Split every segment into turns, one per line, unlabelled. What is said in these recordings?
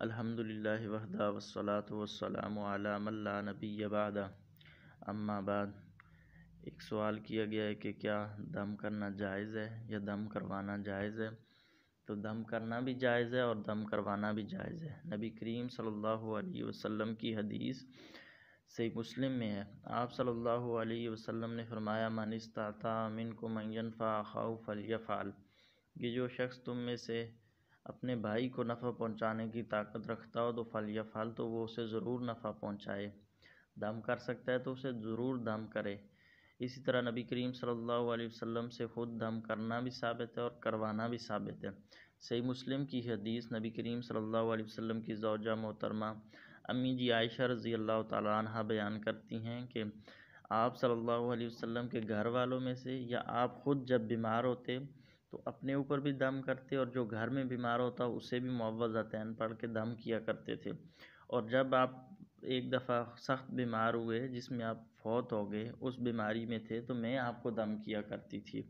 الحمدللہ وحدہ والصلاة والسلام علی من لا نبی بعدہ، اما بعد۔ ایک سوال کیا گیا ہے کہ کیا دم کرنا جائز ہے یا دم کروانا جائز ہے؟ تو دم کرنا بھی جائز ہے اور دم کروانا بھی جائز ہے۔ نبی کریم صلی اللہ علیہ وسلم کی حدیث صحیح مسلم میں ہے، آپ صلی اللہ علیہ وسلم نے فرمایا من استطاع منکم ان ینفع اخاہ فلیفعل، کہ جو شخص تم میں سے اپنے بھائی کو نفع پہنچانے کی طاقت رکھتا ہو تو فلیفعل، تو وہ اسے ضرور نفع پہنچائے۔ دم کر سکتا ہے تو اسے ضرور دم کرے۔ اسی طرح نبی کریم صلی اللہ علیہ وسلم سے خود دم کرنا بھی ثابت ہے اور کروانا بھی ثابت ہے۔ صحیح مسلم کی حدیث، نبی کریم صلی اللہ علیہ وسلم کی زوجہ محترمہ امی جی عائشہ رضی اللہ تعالیٰ عنہ بیان کرتی ہیں کہ آپ صلی اللہ علیہ وسلم کے گھر والوں میں سے یا آپ خود جب بیمار ہوتے تو اپنے اوپر بھی دم کرتے، اور جو گھر میں بیمار ہوتا اسے بھی معوذتین پڑھ کے دم کیا کرتے تھے۔ اور جب آپ ایک دفعہ سخت بیمار ہوئے جس میں آپ فوت ہو گئے، اس بیماری میں تھے، تو میں آپ کو دم کیا کرتی تھی۔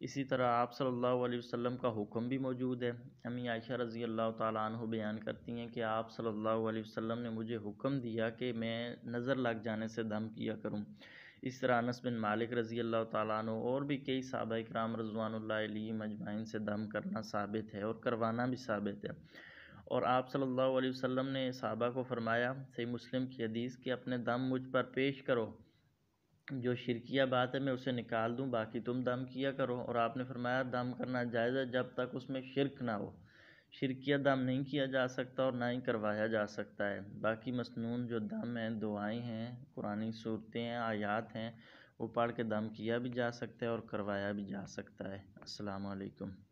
اسی طرح آپ صلی اللہ علیہ وسلم کا حکم بھی موجود ہے۔ امی عائشہ رضی اللہ تعالیٰ عنہ بیان کرتی ہیں کہ آپ صلی اللہ علیہ وسلم نے مجھے حکم دیا کہ میں نظر لگ جانے سے دم کیا کروں۔ اس طرح انس بن مالک رضی اللہ تعالیٰ عنہ اور بھی کئی صحابہ اکرام رضوان اللہ علیہم اجمعین سے دم کرنا ثابت ہے اور کروانا بھی ثابت ہے۔ اور آپ صلی اللہ علیہ وسلم نے صحابہ کو فرمایا، صحیح مسلم کی حدیث، کہ اپنے دم مجھ پر پیش کرو، جو شرکیہ بات ہے میں اسے نکال دوں، باقی تم دم کیا کرو۔ اور آپ نے فرمایا دم کرنا جائز ہے جب تک اس میں شرک نہ ہو، شرکیہ دم نہیں کیا جا سکتا اور نہ ہی کروایا جا سکتا ہے۔ باقی مسنون جو دم ہیں، دعائیں ہیں، قرآنی صورتیں ہیں، آیات ہیں، وہ پڑھ کے دم کیا بھی جا سکتا ہے اور کروایا بھی جا سکتا ہے۔ السلام علیکم۔